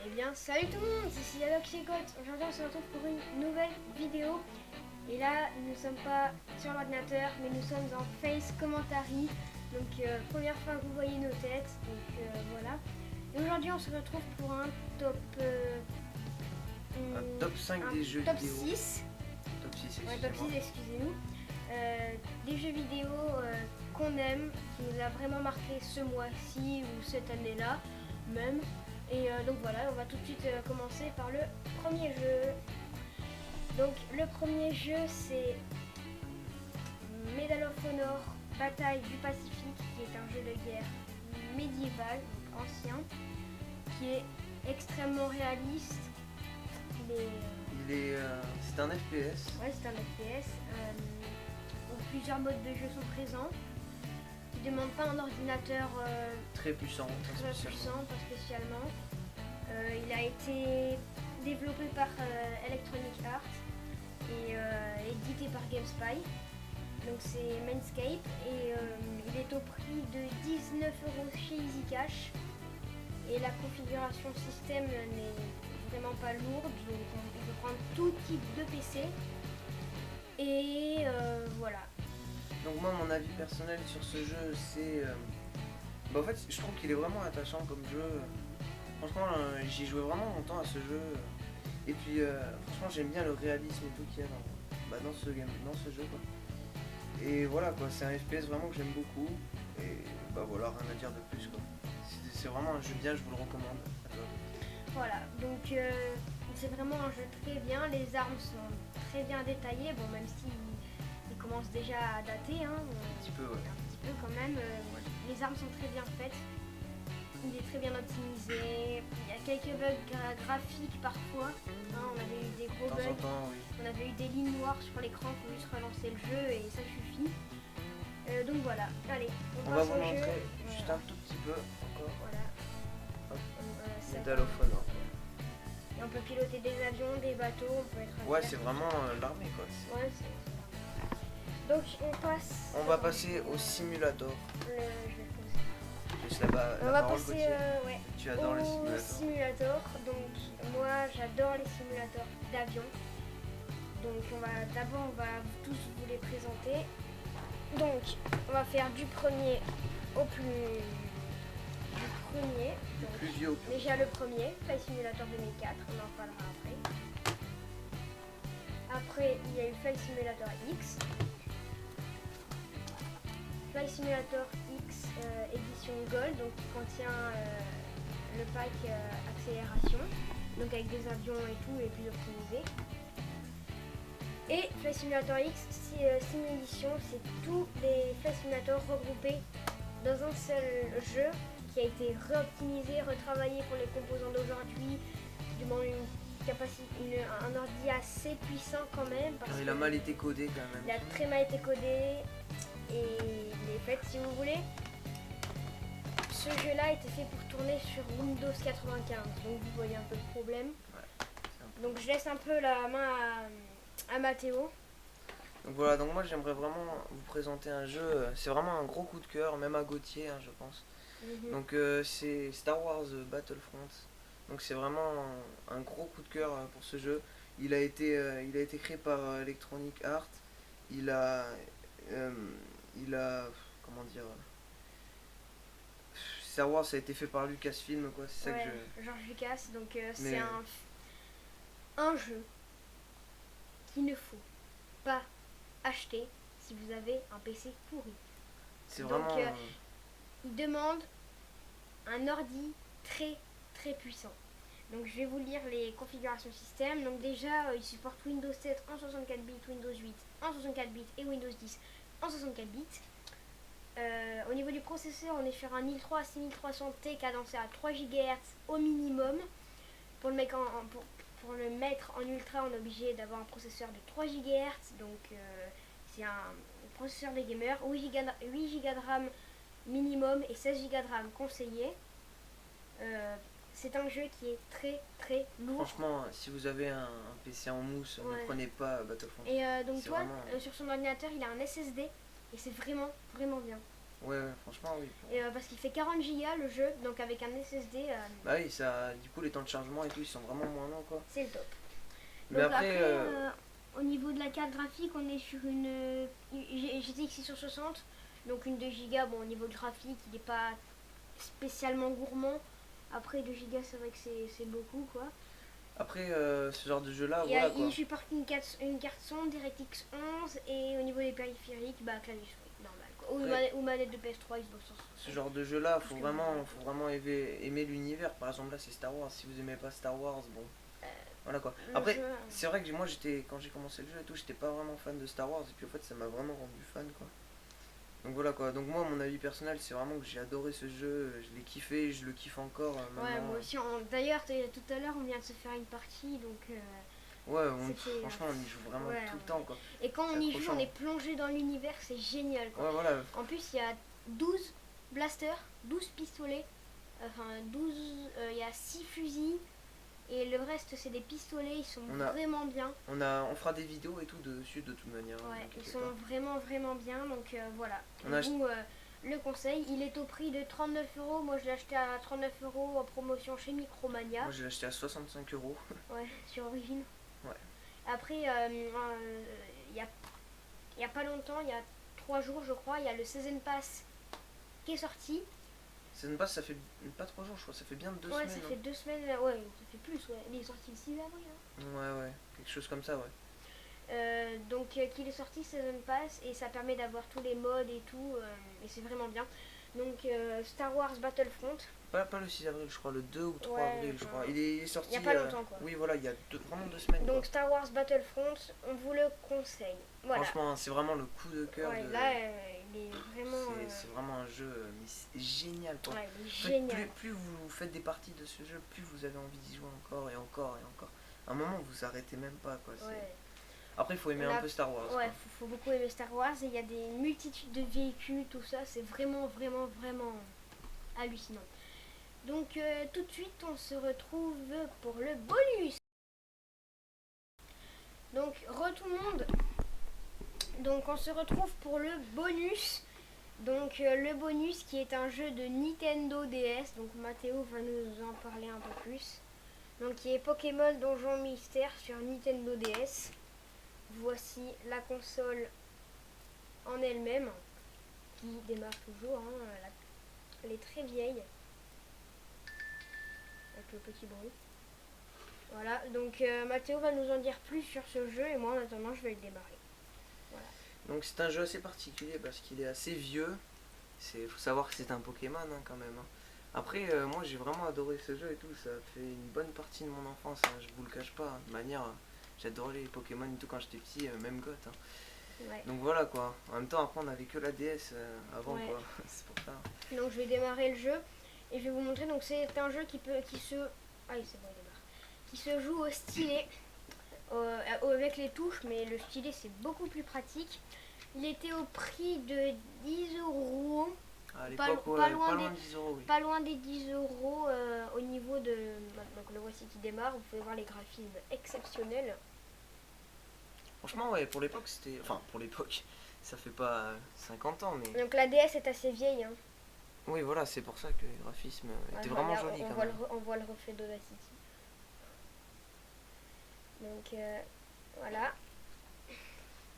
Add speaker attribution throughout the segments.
Speaker 1: Eh bien, salut tout le monde, ici Alok chez Cote. Aujourd'hui, on se retrouve pour une nouvelle vidéo. Et là, nous ne sommes pas sur l'ordinateur, mais nous sommes en Face Commentary. Donc, première fois que vous voyez nos têtes. Donc, voilà. Et aujourd'hui, on se retrouve pour un top...
Speaker 2: un top 5 des jeux
Speaker 1: top
Speaker 2: vidéo.
Speaker 1: 6.
Speaker 2: Top 6,
Speaker 1: Ouais, top 6, excusez-nous. Des jeux vidéo qu'on aime, qui nous a vraiment marqué ce mois-ci ou cette année-là même. Et donc voilà, on va tout de suite commencer par le premier jeu. Donc le premier jeu c'est Medal of Honor, Bataille du Pacifique, qui est un jeu de guerre médiéval, donc ancien, qui est extrêmement réaliste.
Speaker 2: C'est un FPS.
Speaker 1: Ouais, c'est un FPS. Où plusieurs modes de jeu sont présents. Qui ne demande pas un ordinateur
Speaker 2: Très puissant.
Speaker 1: pas spécialement. Il a été développé par Electronic Arts et édité par GameSpy. Donc c'est Mainscape et il est au prix de 19 € chez EasyCash. Et la configuration système n'est vraiment pas lourde, donc on peut prendre tout type de PC. Et voilà.
Speaker 2: Donc moi, mon avis personnel sur ce jeu, c'est... en fait, je trouve qu'il est vraiment attachant comme jeu. Franchement, j'y jouais vraiment longtemps à ce jeu. Et puis, franchement, j'aime bien le réalisme et tout qu'il y a dans ce jeu, quoi. Et voilà, quoi, c'est un FPS vraiment que j'aime beaucoup. Et bah voilà, rien à dire de plus, quoi. C'est vraiment un jeu bien, je vous le recommande.
Speaker 1: Voilà, donc c'est vraiment un jeu très bien. Les armes sont très bien détaillées, bon, même si il commence déjà à dater, hein,
Speaker 2: Un petit peu, ouais.
Speaker 1: un petit peu quand même. Les armes sont très bien faites. Il est très bien optimisé. Il y a quelques bugs graphiques parfois. Hein, on avait eu des gros
Speaker 2: De temps en
Speaker 1: bugs.
Speaker 2: temps, oui.
Speaker 1: On avait eu des lignes noires sur l'écran pour juste relancer le jeu et ça suffit. Donc voilà, allez,
Speaker 2: On va
Speaker 1: passe
Speaker 2: vous
Speaker 1: au
Speaker 2: montrer
Speaker 1: jeu.
Speaker 2: juste un tout petit peu encore.
Speaker 1: Voilà.
Speaker 2: Hop.
Speaker 1: Ça
Speaker 2: Medal
Speaker 1: va.
Speaker 2: of Honor.
Speaker 1: Et on peut piloter des avions, des bateaux, on peut être...
Speaker 2: Ouais, c'est vraiment l'armée, quoi.
Speaker 1: Ouais, donc on passe...
Speaker 2: On va passer au simulator.
Speaker 1: Je vais le poser.
Speaker 2: Juste là-bas,
Speaker 1: On
Speaker 2: la
Speaker 1: va
Speaker 2: parole,
Speaker 1: passer
Speaker 2: Gauthier.
Speaker 1: ouais,
Speaker 2: Tu adores les
Speaker 1: au
Speaker 2: simulateurs.
Speaker 1: simulator. Donc moi j'adore les simulateurs d'avion. Donc on va tous vous les présenter. Donc on va faire du premier au plus... Du premier.
Speaker 2: Du
Speaker 1: Donc,
Speaker 2: plus vieux au plus.
Speaker 1: déjà le premier, Flight Simulator 2004, on en parlera après. Après, il y a eu Flight Simulator X. Flight Simulator X édition Gold, donc qui contient le pack accélération, donc avec des avions et tout, et plus optimisé. Et Flight Simulator X Sim Edition, c'est tous les Flight Simulator regroupés dans un seul jeu qui a été réoptimisé, retravaillé pour les composants d'aujourd'hui, du moins un ordi assez puissant quand même. Parce
Speaker 2: Il a mal été codé quand même.
Speaker 1: Il a très mal été codé et il est fait, si vous voulez. Ce jeu-là a été fait pour tourner sur Windows 95, donc vous voyez un peu le problème.
Speaker 2: Ouais,
Speaker 1: donc je laisse un peu la main à Mathéo.
Speaker 2: Donc voilà, donc moi j'aimerais vraiment vous présenter un jeu, c'est vraiment un gros coup de cœur, même à Gauthier, hein, je pense. Donc c'est Star Wars Battlefront. Donc c'est vraiment un gros coup de cœur pour ce jeu. Il a été créé par Electronic Arts. Il a comment dire, Star Wars ça a été fait par Lucasfilm, quoi. C'est ça
Speaker 1: Ouais,
Speaker 2: que je.
Speaker 1: George Lucas, donc c'est
Speaker 2: Mais-
Speaker 1: un jeu qu'il ne faut pas acheter si vous avez un PC pourri.
Speaker 2: C'est
Speaker 1: Donc,
Speaker 2: vraiment.
Speaker 1: Il demande un ordi très très puissant. Donc je vais vous lire les configurations système. Donc déjà il supporte Windows 7 en 64 bits, Windows 8 en 64 bits et Windows 10 en 64 bits. Au niveau du processeur, on est sur un i3 6300T cadencé à 3 GHz au minimum. Pour le mettre en ultra, on est obligé d'avoir un processeur de 3 GHz. Donc c'est un processeur des gamers. 8 Go de RAM minimum et 16 Go de RAM conseillé. C'est un jeu qui est très très lourd.
Speaker 2: Franchement, si vous avez un PC en mousse,
Speaker 1: Ouais.
Speaker 2: ne prenez pas Battlefront.
Speaker 1: Et donc
Speaker 2: C'est
Speaker 1: toi,
Speaker 2: vraiment-
Speaker 1: sur son ordinateur, il a un SSD et c'est vraiment vraiment bien.
Speaker 2: Ouais, ouais, franchement, oui.
Speaker 1: Et, parce qu'il fait 40 Go le jeu, donc avec un SSD,
Speaker 2: Bah oui, ça, du coup, les temps de chargement et tout, ils sont vraiment moins longs, quoi.
Speaker 1: c'est le top.
Speaker 2: Mais
Speaker 1: Donc
Speaker 2: après,
Speaker 1: après, au niveau de la carte graphique, on est sur une GTX 660, donc une 2 Go. Bon, au niveau graphique, il n'est pas spécialement gourmand. Après 2 Go, c'est vrai que c'est beaucoup, quoi.
Speaker 2: après ce genre de jeu-là,
Speaker 1: Il
Speaker 2: voilà, quoi.
Speaker 1: supporte une carte son DirectX 11 et au niveau des périphériques, bah clavier souris, normal, quoi.
Speaker 2: Après,
Speaker 1: Ou manette de PS3, Xbox
Speaker 2: ce genre de jeu-là,
Speaker 1: tout ce
Speaker 2: faut
Speaker 1: que vous voulez,
Speaker 2: vraiment,
Speaker 1: quoi.
Speaker 2: faut vraiment aimer l'univers. Par exemple, là, c'est Star Wars. Si vous aimez pas Star Wars, bon, voilà, quoi.
Speaker 1: Le
Speaker 2: Après,
Speaker 1: jeu,
Speaker 2: c'est vrai que moi, quand j'ai commencé le jeu et tout, j'étais pas vraiment fan de Star Wars. Et puis, en fait, ça m'a vraiment rendu fan, quoi. Donc voilà quoi, donc moi mon avis personnel c'est vraiment que j'ai adoré ce jeu, je l'ai kiffé, je le kiffe encore
Speaker 1: ouais,
Speaker 2: maintenant.
Speaker 1: moi aussi. D'ailleurs, tout à l'heure, on vient de se faire une partie, donc
Speaker 2: Ouais,
Speaker 1: c'était.
Speaker 2: franchement on y joue vraiment
Speaker 1: Ouais,
Speaker 2: tout le
Speaker 1: ouais.
Speaker 2: temps quoi.
Speaker 1: Et quand
Speaker 2: C'est
Speaker 1: on y joue,
Speaker 2: accrochant.
Speaker 1: on est plongé dans l'univers, c'est génial, quoi.
Speaker 2: Ouais voilà,
Speaker 1: En plus, il y a 12 blasters, 12 pistolets, enfin 12, il y a 6 fusils, et le reste, c'est des pistolets, ils sont vraiment bien.
Speaker 2: on fera des vidéos et tout dessus de toute manière.
Speaker 1: Ouais, ils sont vraiment, vraiment bien, donc voilà.
Speaker 2: On a
Speaker 1: Vous, le conseil, il est au prix de 39 €. Moi, je l'ai acheté à 39 € en promotion chez Micromania.
Speaker 2: Moi j'ai acheté à 65 €.
Speaker 1: Ouais, sur Origin.
Speaker 2: Ouais.
Speaker 1: Après, il y a pas longtemps, il y a 3 jours, je crois, il y a le Season Pass qui est sorti.
Speaker 2: Ça fait pas 3 jours je crois, ça fait bien 2 semaines.
Speaker 1: Ouais, ça fait 2 semaines, ouais, ça fait plus, ouais. Il est sorti le 6 avril. Hein.
Speaker 2: Ouais, quelque chose comme ça, ouais.
Speaker 1: Donc qu'il est sorti Season Pass et ça permet d'avoir tous les modes et tout, et c'est vraiment bien. Donc Star Wars Battlefront.
Speaker 2: Pas le 6 avril je crois, le 2 ou 3 avril je crois. Il est sorti.
Speaker 1: Il y a pas longtemps quoi.
Speaker 2: Oui voilà, il y a vraiment 2 semaines.
Speaker 1: Donc
Speaker 2: quoi.
Speaker 1: Star Wars Battlefront, on vous le conseille. Voilà.
Speaker 2: Franchement c'est vraiment le coup de cœur.
Speaker 1: Ouais, là il est vraiment.
Speaker 2: C'est vraiment un jeu mais c'est génial quoi.
Speaker 1: Ouais, il est
Speaker 2: En fait,
Speaker 1: génial.
Speaker 2: plus vous faites des parties de ce jeu, plus vous avez envie d'y jouer encore et encore et encore. À un moment vous arrêtez même pas quoi.
Speaker 1: Ouais.
Speaker 2: Après il faut aimer un peu Star Wars.
Speaker 1: Ouais,
Speaker 2: quoi.
Speaker 1: faut beaucoup aimer Star Wars et il y a des multitudes de véhicules, tout ça, c'est vraiment, vraiment, vraiment hallucinant. Donc tout de suite on se retrouve pour le bonus. Donc tout le monde. Donc on se retrouve pour le bonus. Donc le bonus qui est un jeu de Nintendo DS. Donc Mathéo va nous en parler un peu plus. Donc qui est Pokémon Donjon Mystère sur Nintendo DS. Voici la console en elle-même qui démarre toujours. Hein, elle est très vieille. Avec le petit bruit. Voilà, donc Mathéo va nous en dire plus sur ce jeu et moi en attendant je vais le démarrer. Voilà.
Speaker 2: Donc c'est un jeu assez particulier parce qu'il est assez vieux. Il faut savoir que c'est un Pokémon hein, quand même. Hein. Après moi j'ai vraiment adoré ce jeu et tout, ça fait une bonne partie de mon enfance, hein, je vous le cache pas. Hein. De manière, j'adorais les Pokémon et tout quand j'étais petit, même goth. Hein.
Speaker 1: Ouais.
Speaker 2: Donc voilà quoi. En même temps après on avait que la DS avant
Speaker 1: Ouais.
Speaker 2: quoi. C'est pour ça.
Speaker 1: Donc je vais démarrer le jeu et je vais vous montrer. Donc c'est un jeu qui se. Ah oui c'est bon il démarre. Qui se joue au stylet. Avec les touches, mais le stylet c'est beaucoup plus pratique. Il était au prix de 10 €.
Speaker 2: À
Speaker 1: Pas
Speaker 2: l'époque,
Speaker 1: pas
Speaker 2: pas
Speaker 1: loin
Speaker 2: loin
Speaker 1: des-
Speaker 2: de 10 €, oui.
Speaker 1: Pas loin des 10 € au niveau de. Donc le voici qui démarre. Vous pouvez voir les graphismes exceptionnels.
Speaker 2: Franchement, ouais, pour l'époque, c'était. Enfin, pour l'époque, ça fait pas 50 ans, mais.
Speaker 1: Donc la DS est assez vieille. Hein.
Speaker 2: Oui, voilà, c'est pour ça que les graphismes étaient vraiment
Speaker 1: Regarde,
Speaker 2: jolis quand
Speaker 1: voit
Speaker 2: même.
Speaker 1: on voit le reflet d'Audacity. Donc voilà.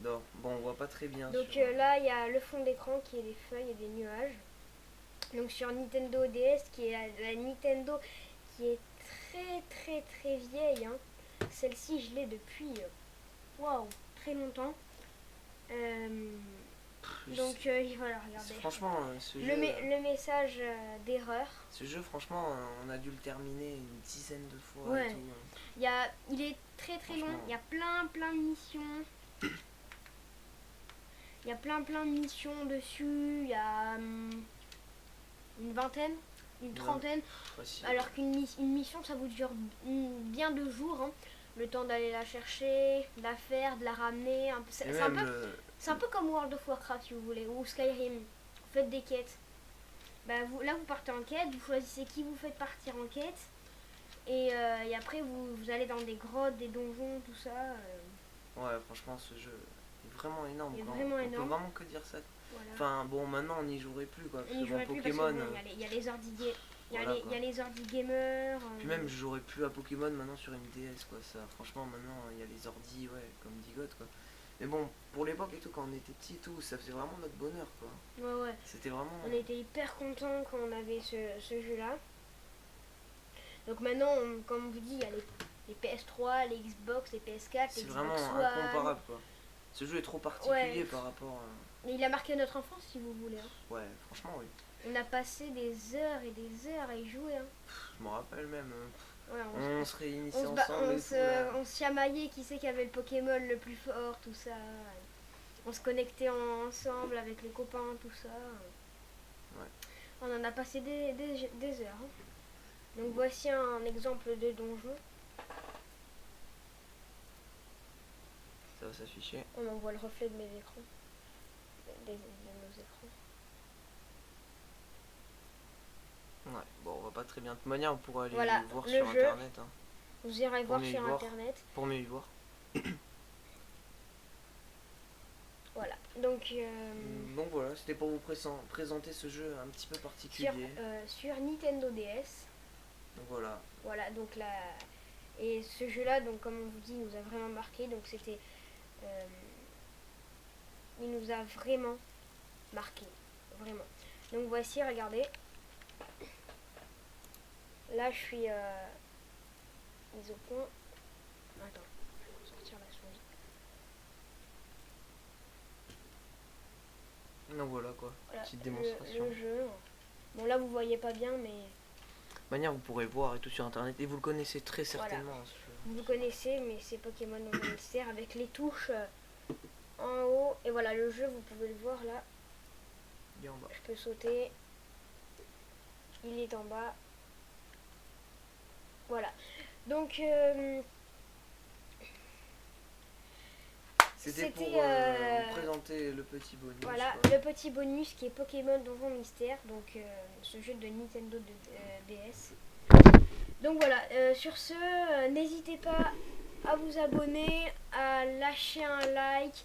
Speaker 2: Non, bon, on voit pas très bien.
Speaker 1: Donc
Speaker 2: sur-
Speaker 1: là, il y a le fond d'écran qui est des feuilles et des nuages. Donc sur Nintendo DS, qui est la Nintendo qui est très très très vieille. Hein. Celle-ci, je l'ai depuis waouh, très longtemps. Donc voilà, regardez.
Speaker 2: Franchement, ce jeu,
Speaker 1: Le message d'erreur.
Speaker 2: ce jeu, franchement, on a dû le terminer une dizaine de fois
Speaker 1: Ouais.
Speaker 2: et tout. Hein.
Speaker 1: Il est très très long.
Speaker 2: Franchement.
Speaker 1: Il y a plein de missions. Il y a plein de missions dessus. Il y a une vingtaine, une trentaine.
Speaker 2: Facile.
Speaker 1: Alors une mission, ça vous dure bien 2 jours. Hein. Le temps d'aller la chercher, de la faire, de la ramener.
Speaker 2: Et même
Speaker 1: C'est un peu comme World of Warcraft si vous voulez, ou Skyrim. Vous faites des quêtes. Bah, là vous partez en quête, vous choisissez qui vous faites partir en quête. Et après vous allez dans des grottes, des donjons, tout ça.
Speaker 2: Ouais, franchement, ce jeu est vraiment énorme.
Speaker 1: Il est
Speaker 2: quoi.
Speaker 1: vraiment
Speaker 2: on
Speaker 1: énorme.
Speaker 2: peut vraiment que dire ça.
Speaker 1: Voilà.
Speaker 2: Enfin bon, maintenant on n'y jouerait plus quoi.
Speaker 1: On
Speaker 2: Parce
Speaker 1: n'y
Speaker 2: que bon,
Speaker 1: jouerait plus parce
Speaker 2: Pokémon.
Speaker 1: que bon, il y a les ordi
Speaker 2: Voilà,
Speaker 1: il y a les ordi gamers.
Speaker 2: Puis même je jouerais plus à Pokémon maintenant sur une DS quoi. Ça, franchement maintenant il y a les ordi, ouais, comme Digot quoi. Mais bon, pour l'époque et tout, quand on était petit et tout, ça faisait vraiment notre bonheur quoi.
Speaker 1: Ouais, ouais.
Speaker 2: C'était vraiment.
Speaker 1: On était hyper contents quand on avait ce jeu-là. Donc maintenant, comme on vous dit, il y a les PS3, les Xbox, les PS4,
Speaker 2: C'est
Speaker 1: les
Speaker 2: vraiment
Speaker 1: Xbox One.
Speaker 2: incomparable quoi. Ce jeu est trop particulier
Speaker 1: Ouais.
Speaker 2: par rapport à...
Speaker 1: Mais il a marqué notre enfance si vous voulez. Hein.
Speaker 2: Ouais, franchement oui.
Speaker 1: On a passé des heures et des heures à y jouer. Hein.
Speaker 2: Je me rappelle même.
Speaker 1: Ouais,
Speaker 2: On se réunissait ensemble et tout, là.
Speaker 1: on se chamaillait qui c'est qui avait le Pokémon le plus fort, tout ça. On se connectait ensemble avec les copains, tout ça.
Speaker 2: Ouais.
Speaker 1: On en a passé des heures. Hein. Donc voici un exemple de donjon.
Speaker 2: Ça va s'afficher.
Speaker 1: On en voit le reflet de mes écrans. De nos écrans.
Speaker 2: Ouais, bon, on va pas très bien. De toute manière, on pourra aller
Speaker 1: Voilà,
Speaker 2: voir
Speaker 1: le
Speaker 2: sur
Speaker 1: jeu.
Speaker 2: internet. Hein,
Speaker 1: Vous irez
Speaker 2: Pour
Speaker 1: voir
Speaker 2: mieux y
Speaker 1: sur
Speaker 2: voir.
Speaker 1: internet.
Speaker 2: pour mieux y voir.
Speaker 1: Voilà. Donc
Speaker 2: Donc voilà, c'était pour vous présenter ce jeu un petit peu particulier.
Speaker 1: sur Nintendo DS.
Speaker 2: Donc voilà.
Speaker 1: Voilà, donc là. Et ce jeu-là, donc comme on vous dit, nous a vraiment marqué. Donc c'était. Il nous a vraiment marqué. Vraiment. Donc voici, regardez. Là, je suis mise au point. Attends, je vais sortir la souris.
Speaker 2: Donc voilà quoi,
Speaker 1: Voilà,
Speaker 2: petite démonstration.
Speaker 1: le jeu. Bon, là, vous voyez pas bien, mais
Speaker 2: De manière, vous pourrez voir et tout sur internet. Et vous le connaissez très certainement. Hein, ce jeu.
Speaker 1: vous le connaissez, mais c'est Pokémon Donjon Mystère avec les touches en haut. Et voilà, le jeu, vous pouvez le voir là.
Speaker 2: Il est en bas.
Speaker 1: Je peux sauter. Il est en bas. Voilà. Donc,
Speaker 2: C'était pour
Speaker 1: c'était,
Speaker 2: vous présenter le petit bonus.
Speaker 1: voilà,
Speaker 2: quoi.
Speaker 1: le petit bonus qui est Pokémon Donjon Mystère. Donc, ce jeu de Nintendo DS. Donc voilà, sur ce, n'hésitez pas à vous abonner, à lâcher un like,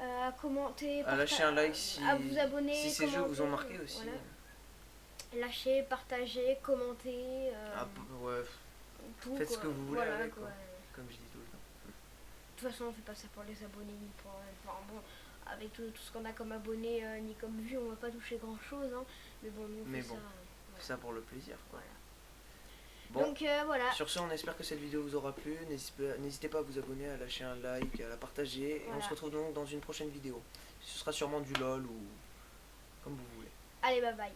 Speaker 1: à commenter,
Speaker 2: À lâcher un like si,
Speaker 1: à vous abonner,
Speaker 2: si ces jeux vous ont
Speaker 1: commenter,
Speaker 2: marqué aussi.
Speaker 1: voilà. Lâcher, partager, commenter,
Speaker 2: Ah, ouais,
Speaker 1: tout,
Speaker 2: faites ce
Speaker 1: quoi.
Speaker 2: que vous voulez
Speaker 1: Voilà,
Speaker 2: avec,
Speaker 1: quoi.
Speaker 2: quoi. Comme je dis tout le temps.
Speaker 1: De toute façon, on fait pas ça pour les abonnés, ni pour... Enfin bon, avec tout ce qu'on a comme abonnés, ni comme vues, on va pas toucher grand chose, hein. Mais bon, nous on
Speaker 2: Mais
Speaker 1: fait
Speaker 2: bon,
Speaker 1: ça.
Speaker 2: C'est ça pour le plaisir, quoi.
Speaker 1: Voilà.
Speaker 2: Bon,
Speaker 1: Donc voilà.
Speaker 2: sur ce, on espère que cette vidéo vous aura plu. N'hésitez pas à vous abonner, à lâcher un like, à la partager. Et on
Speaker 1: Voilà.
Speaker 2: se retrouve donc dans une prochaine vidéo. Ce sera sûrement du LOL ou comme vous voulez.
Speaker 1: Allez, bye bye.